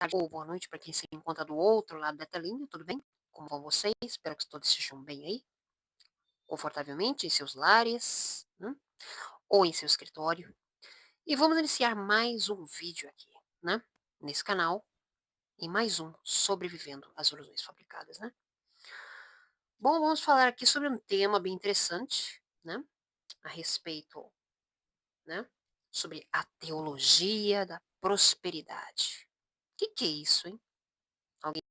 tarde ou boa noite para quem se encontra do outro lado da telinha, tudo bem? Como vão vocês? Espero que todos estejam bem aí, confortavelmente em seus lares, ou em seu escritório. E vamos iniciar mais um vídeo aqui, né? Nesse canal, e mais um sobrevivendo às ilusões fabricadas, né? Bom, vamos falar aqui sobre um tema bem interessante, né? A respeito, né? Sobre a teologia da prosperidade. O que é isso, hein? Alguém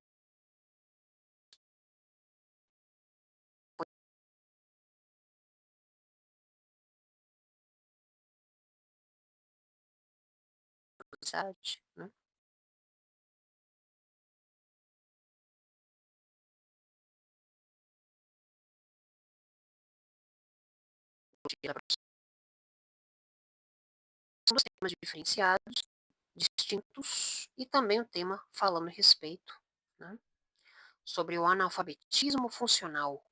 sabe, né? São dois temas diferenciados, distintos, e também um tema falando a respeito, né, sobre o analfabetismo funcional,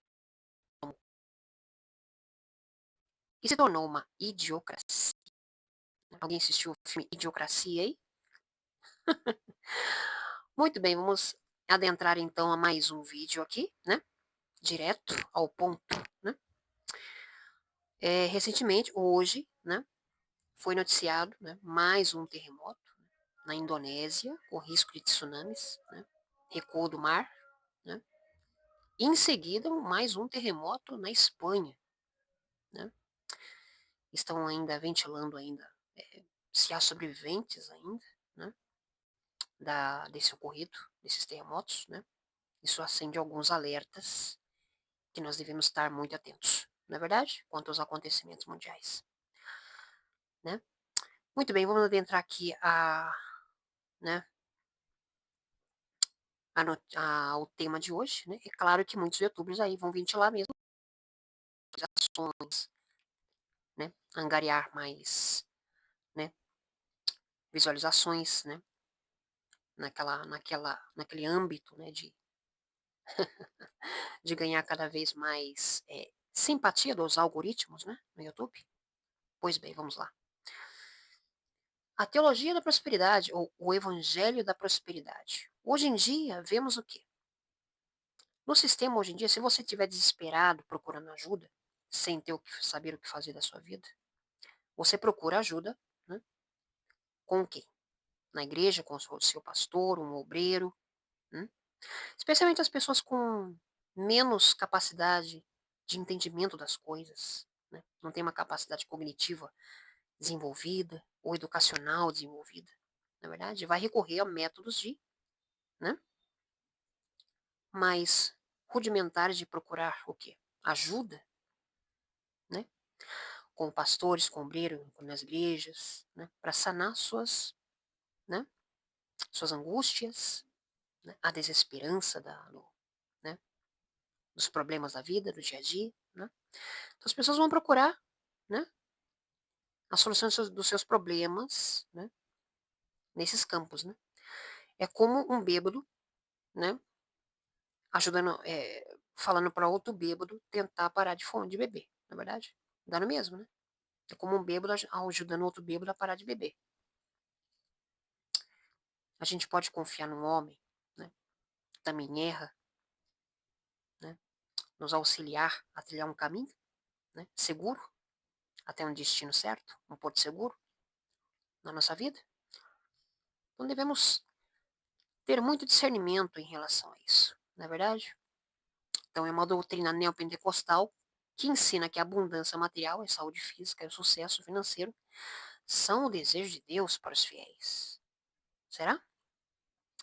que se tornou uma idiocracia. Alguém assistiu o filme Idiocracia aí? Muito bem, vamos adentrar então a mais um vídeo aqui, né? Direto ao ponto, né? Recentemente, hoje, né? Foi noticiado, né, mais um terremoto na Indonésia, com risco de tsunamis, né? Recuo do mar, né? Em seguida, mais um terremoto na Espanha, né? Estão ainda ventilando ainda se há sobreviventes ainda, né? Desse ocorrido, desses terremotos, né? Isso acende alguns alertas que nós devemos estar muito atentos, não é verdade? Quanto aos acontecimentos mundiais, né? Muito bem, vamos adentrar aqui né, ao tema de hoje, né? É claro que muitos youtubers aí vão ventilar mesmo ações, né? Angariar mais, né? Visualizações, né? Naquele âmbito, né? De ganhar cada vez mais simpatia dos algoritmos, né? No YouTube. Pois bem, vamos lá. A teologia da prosperidade, ou o evangelho da prosperidade. Hoje em dia, vemos o quê? No sistema, hoje em dia, se você estiver desesperado procurando ajuda, sem ter saber o que fazer da sua vida, você procura ajuda, né? Com quem? Na igreja, com o seu pastor, um obreiro, né? Especialmente as pessoas com menos capacidade de entendimento das coisas, né? Não tem uma capacidade cognitiva desenvolvida ou educacional desenvolvida, na verdade, vai recorrer a métodos né, mais rudimentares de procurar o quê? Ajuda, né? Com pastores, com obreiros, nas igrejas, né? Para sanar né, suas angústias, né, a desesperança né, dos problemas da vida, do dia a dia, né? Então as pessoas vão procurar, né, a solução dos seus problemas, né, nesses campos, né? É como um bêbado, né, ajudando, falando para outro bêbado tentar parar de beber, na é verdade? Dá no mesmo, né? É como um bêbado ajudando outro bêbado a parar de beber. A gente pode confiar num homem, né, que também erra, né, nos auxiliar a trilhar um caminho, né, seguro, até um destino certo, um porto seguro na nossa vida. Então devemos ter muito discernimento em relação a isso, não é verdade? Então é uma doutrina neopentecostal que ensina que a abundância material, a saúde física e o sucesso financeiro são o desejo de Deus para os fiéis. Será?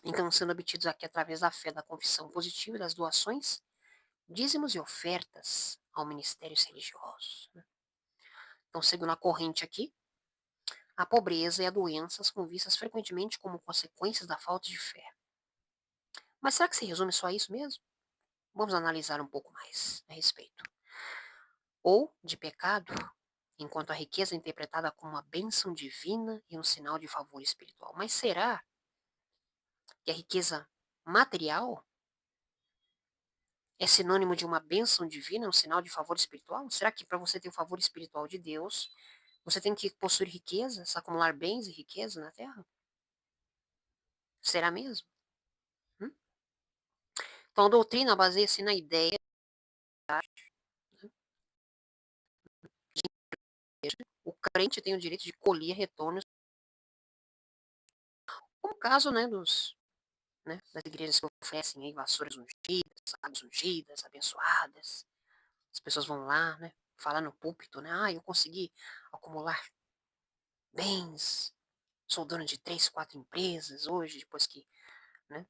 Então, sendo obtidos aqui através da fé, da confissão positiva e das doações, dízimos e ofertas ao ministérios religiosos, né? Então, segundo a corrente aqui, a pobreza e a doença são vistas frequentemente como consequências da falta de fé. Mas será que se resume só a isso mesmo? Vamos analisar um pouco mais a respeito. Ou de pecado, enquanto a riqueza é interpretada como uma bênção divina e um sinal de favor espiritual. Mas será que a riqueza material é sinônimo de uma bênção divina, um sinal de favor espiritual? Será que para você ter o favor espiritual de Deus, você tem que possuir riquezas, acumular bens e riqueza na terra? Será mesmo? Hum? Então, a doutrina baseia-se na ideia, né, de que o crente tem o direito de colher retornos, como o caso, né, das igrejas que oferecem aí vassouras ungidas, águas ungidas, abençoadas. As pessoas vão lá, né, falar no púlpito, né, eu consegui acumular bens, sou dono de 3, 4 empresas hoje, depois que, né,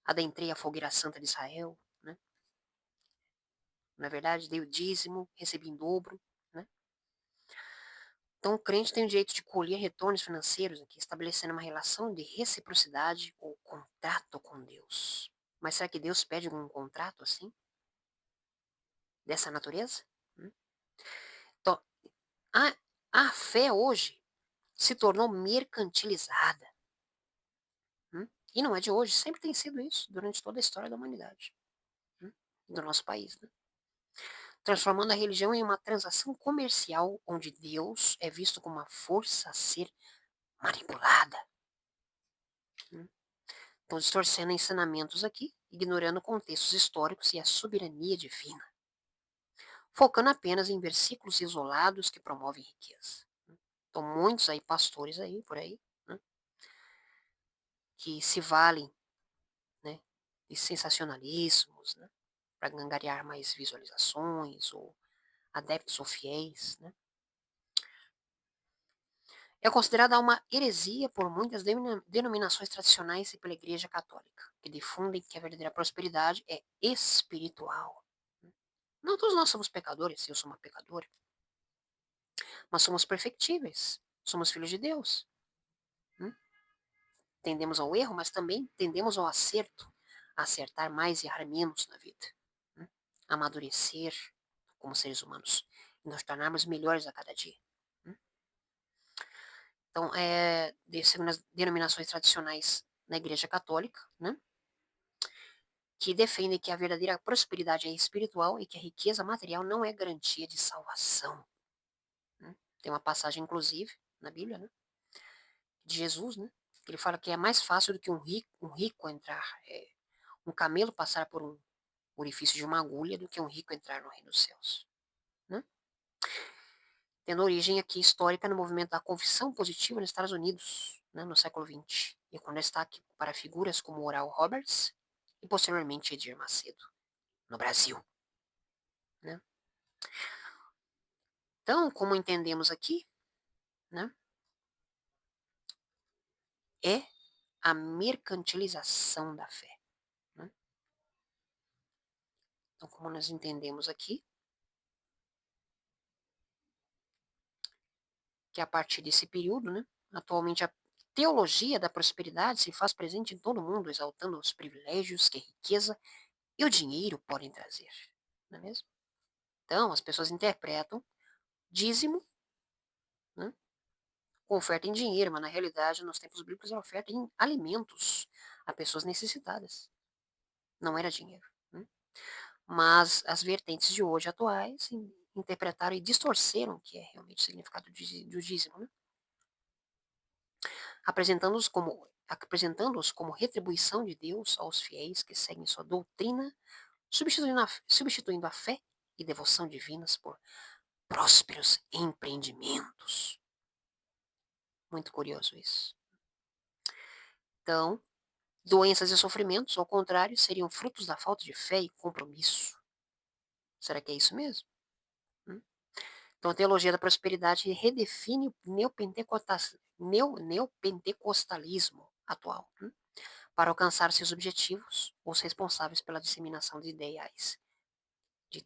adentrei a fogueira santa de Israel, né, na verdade, dei o dízimo, recebi em dobro, né. Então, o crente tem o direito de colher retornos financeiros aqui, estabelecendo uma relação de reciprocidade ou contrato com Deus. Mas será que Deus pede algum contrato assim, dessa natureza? Hum? Então, a, a fé hoje se tornou mercantilizada. E não é de hoje, sempre tem sido isso, durante toda a história da humanidade, hum, do nosso país, né? Transformando a religião em uma transação comercial onde Deus é visto como uma força a ser manipulada. hum. Então, distorcendo ensinamentos aqui, ignorando contextos históricos e a soberania divina, focando apenas em versículos isolados que promovem riqueza. Então, muitos aí, pastores aí, por aí, né, que se valem, né, de sensacionalismos, né, para angariar mais visualizações ou adeptos ou fiéis, né. É considerada uma heresia por muitas denominações tradicionais e pela Igreja Católica, que difundem que a verdadeira prosperidade é espiritual. Não todos nós somos pecadores, eu sou uma pecadora, mas somos perfectíveis, somos filhos de Deus. Hum? Tendemos ao erro, mas também tendemos ao acerto, a acertar mais e errar menos na vida. Hum? Amadurecer como seres humanos e nos tornarmos melhores a cada dia. Hum? Então, segundo as denominações tradicionais na Igreja Católica, né, que defendem que a verdadeira prosperidade é espiritual e que a riqueza material não é garantia de salvação. Né? Tem uma passagem, inclusive, na Bíblia, né, de Jesus, né, que ele fala que é mais fácil do que um rico entrar, um camelo passar por um orifício de uma agulha do que um rico entrar no reino dos céus. Né? Tendo origem aqui histórica no movimento da confissão positiva nos Estados Unidos, né, no século XX, e com destaque para figuras como Oral Roberts e posteriormente Edir Macedo, no Brasil. Né? Então, como entendemos aqui, né, é a mercantilização da fé. Né? Então, como nós entendemos aqui, que a partir desse período, né, atualmente a teologia da prosperidade se faz presente em todo o mundo, exaltando os privilégios que a riqueza e o dinheiro podem trazer. Não é mesmo? Então, as pessoas interpretam dízimo, né, com oferta em dinheiro, mas na realidade, nos tempos bíblicos, é oferta em alimentos a pessoas necessitadas. Não era dinheiro. Né? Mas as vertentes de hoje atuais interpretaram e distorceram o que é realmente o significado do dízimo, né? Apresentando-os como retribuição de Deus aos fiéis que seguem sua doutrina, substituindo a fé e devoção divinas por prósperos empreendimentos. Muito curioso isso. Então, doenças e sofrimentos, ao contrário, seriam frutos da falta de fé e compromisso. Será que é isso mesmo? Hum? Então, a teologia da prosperidade redefine o neopentecostalismo atual, para alcançar seus objetivos, os responsáveis pela disseminação de ideais, de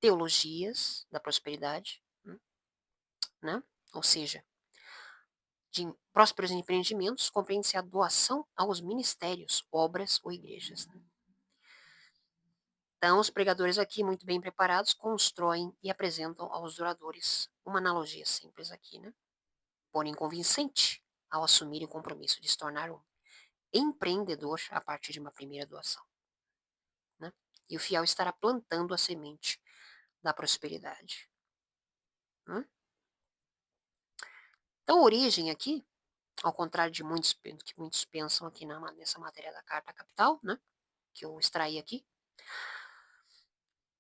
teologias da prosperidade, né? Ou seja, de prósperos empreendimentos, compreende-se a doação aos ministérios, obras ou igrejas. Né? Então, os pregadores aqui, muito bem preparados, constroem e apresentam aos doadores uma analogia simples aqui, né? Porém convincente, ao assumir o compromisso de se tornar um empreendedor a partir de uma primeira doação. Né? E o fiel estará plantando a semente da prosperidade. Né? Então, a origem aqui ao contrário de muitos, que muitos pensam aqui nessa matéria da Carta Capital, né, que eu extraí aqui,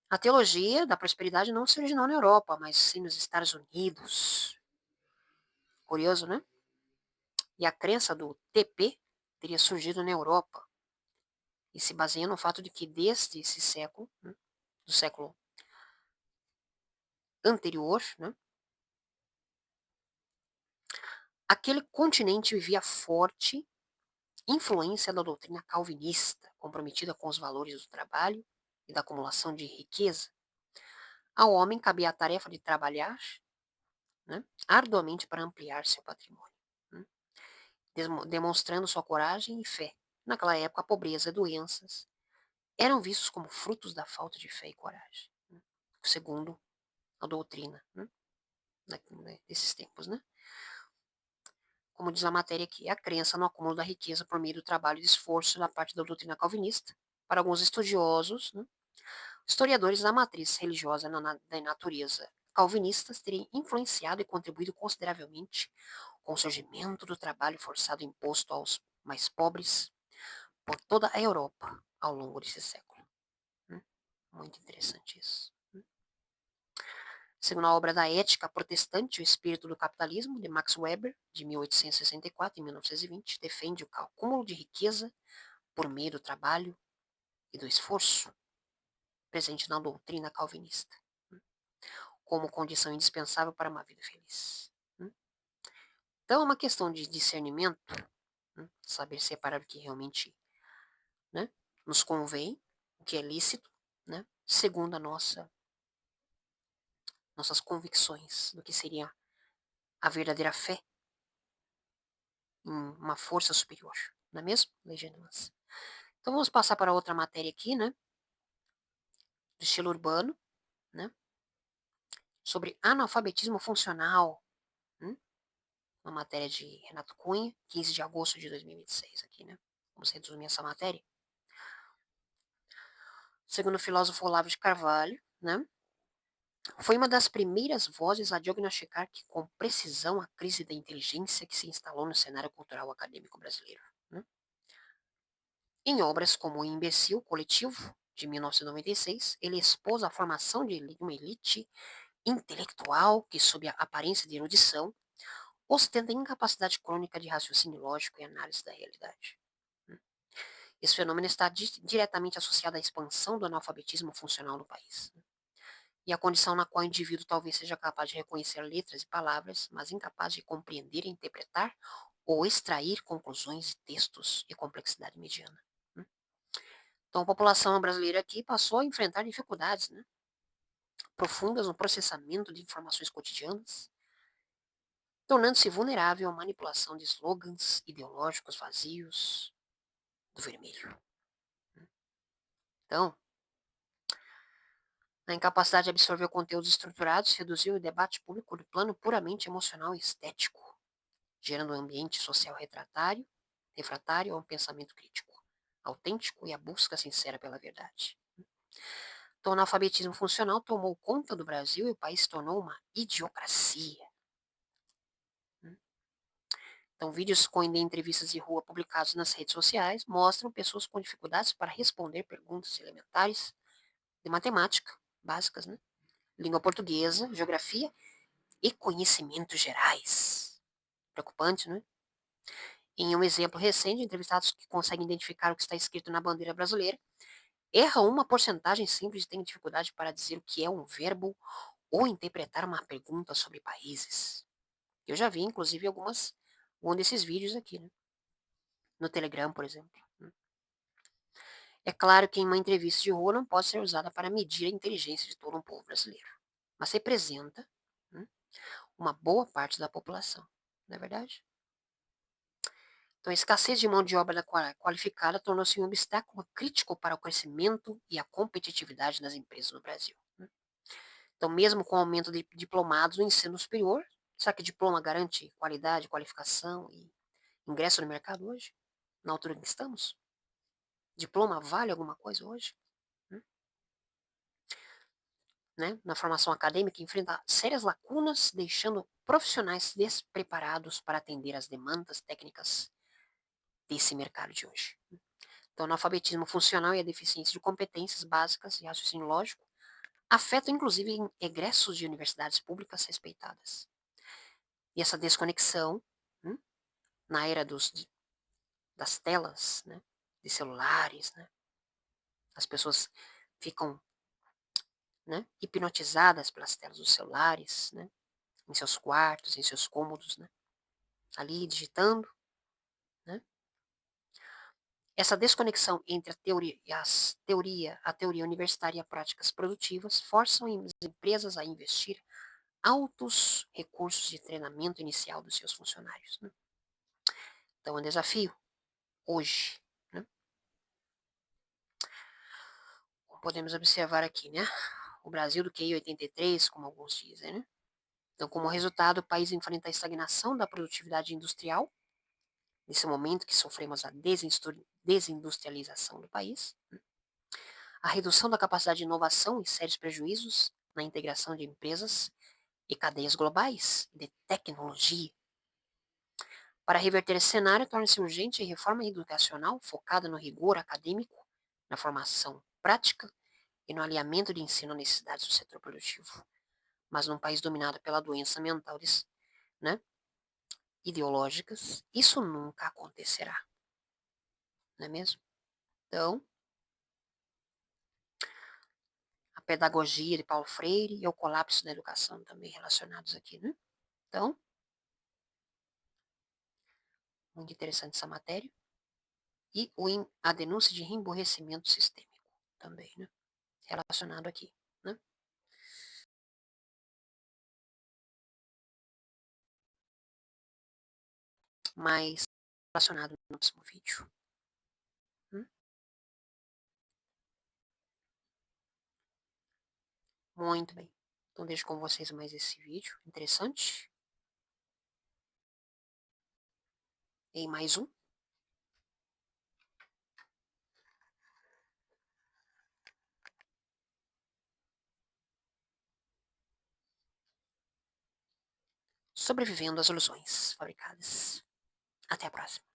a teologia da prosperidade não se originou na Europa, mas sim nos Estados Unidos. Curioso, né? E a crença do TP teria surgido na Europa e se baseia no fato de que desde esse século, né, do século anterior, né, aquele continente vivia forte influência da doutrina calvinista, comprometida com os valores do trabalho e da acumulação de riqueza. Ao homem cabia a tarefa de trabalhar, né, arduamente para ampliar seu patrimônio, né, demonstrando sua coragem e fé. Naquela época, a pobreza e doenças eram vistos como frutos da falta de fé e coragem, né, segundo a doutrina, né, desses tempos, né? Como diz a matéria aqui, a crença no acúmulo da riqueza por meio do trabalho e do esforço da parte da doutrina calvinista. Para alguns estudiosos, né, historiadores da matriz religiosa da natureza calvinistas teriam influenciado e contribuído consideravelmente com o surgimento do trabalho forçado imposto aos mais pobres por toda a Europa ao longo desse século, né? Muito interessante isso. Segundo a obra da Ética Protestante, o Espírito do Capitalismo, de Max Weber, de 1864 e 1920, defende o acúmulo de riqueza por meio do trabalho e do esforço, presente na doutrina calvinista, como condição indispensável para uma vida feliz. Então, é uma questão de discernimento, saber separar o que realmente, né, nos convém, o que é lícito, né, segundo nossas convicções do que seria a verdadeira fé em uma força superior, não é mesmo, legítimas? Então vamos passar para outra matéria aqui, né, do estilo urbano, né, sobre analfabetismo funcional, né, uma matéria de Renato Cunha, 15 de agosto de 2026 aqui, né? Vamos resumir essa matéria. Segundo o filósofo Olavo de Carvalho, né, foi uma das primeiras vozes a diagnosticar que, com precisão a crise da inteligência que se instalou no cenário cultural acadêmico brasileiro, né? Em obras como O Imbecil Coletivo, de 1996, ele expôs a formação de uma elite intelectual que, sob a aparência de erudição, ostenta incapacidade crônica de raciocínio lógico e análise da realidade. Esse fenômeno está diretamente associado à expansão do analfabetismo funcional no país, e a condição na qual o indivíduo talvez seja capaz de reconhecer letras e palavras, mas incapaz de compreender e interpretar ou extrair conclusões de textos de complexidade mediana. Então, a população brasileira aqui passou a enfrentar dificuldades, né, profundas no processamento de informações cotidianas, tornando-se vulnerável à manipulação de slogans ideológicos vazios do vermelho. Então, a incapacidade de absorver conteúdos estruturados reduziu o debate público do plano puramente emocional e estético, gerando um ambiente social refratário a um pensamento crítico, autêntico e a busca sincera pela verdade. Então, o analfabetismo funcional tomou conta do Brasil e o país se tornou uma idiocracia. Então, vídeos com entrevistas de rua publicados nas redes sociais mostram pessoas com dificuldades para responder perguntas elementares de matemática, básicas, né? Língua portuguesa, geografia e conhecimentos gerais. Preocupante, né? Em um exemplo recente, entrevistados que conseguem identificar o que está escrito na bandeira brasileira erram uma porcentagem simples e têm dificuldade para dizer o que é um verbo ou interpretar uma pergunta sobre países. Eu já vi, inclusive, um desses vídeos aqui, né? No Telegram, por exemplo. É claro que em uma entrevista de rua não pode ser usada para medir a inteligência de todo um povo brasileiro, mas representa, né, uma boa parte da população, não é verdade? Então, a escassez de mão de obra qualificada tornou-se um obstáculo crítico para o crescimento e a competitividade das empresas no Brasil, né? Então, mesmo com o aumento de diplomados no ensino superior, será que diploma garante qualidade, qualificação e ingresso no mercado hoje? Na altura em que estamos? Diploma vale alguma coisa hoje? né, na formação acadêmica enfrenta sérias lacunas, deixando profissionais despreparados para atender às demandas técnicas desse mercado de hoje. Então, o analfabetismo funcional e a deficiência de competências básicas e raciocínio lógico afetam inclusive egressos de universidades públicas respeitadas. E essa desconexão, hum, na era das telas, né, de celulares, né, as pessoas ficam, né, hipnotizadas pelas telas dos celulares, né, em seus quartos, em seus cômodos, né, ali digitando, né. Essa desconexão entre a teoria universitária e as práticas produtivas forçam as empresas a investir altos recursos de treinamento inicial dos seus funcionários, né. Então, é um desafio hoje, né. Como podemos observar aqui, né, o Brasil do QI 83, como alguns dizem, né. Então, como resultado, o país enfrenta a estagnação da produtividade industrial, nesse momento que sofremos a desindustrialização do país, a redução da capacidade de inovação e sérios prejuízos na integração de empresas e cadeias globais de tecnologia. Para reverter esse cenário, torna-se urgente a reforma educacional focada no rigor acadêmico, na formação prática e no alinhamento de ensino às necessidades do setor produtivo. Mas num país dominado pela doença mental, né, ideológicas, isso nunca acontecerá, não é mesmo? Então, a pedagogia de Paulo Freire e o colapso da educação também relacionados aqui, né? Então, muito interessante essa matéria. E a denúncia de emborrecimento sistêmico também, né? Relacionado aqui, né? Mas relacionado no próximo vídeo. Hum? Muito bem. Então deixo com vocês mais esse vídeo interessante. E mais um. Sobrevivendo às ilusões fabricadas. Até a próxima.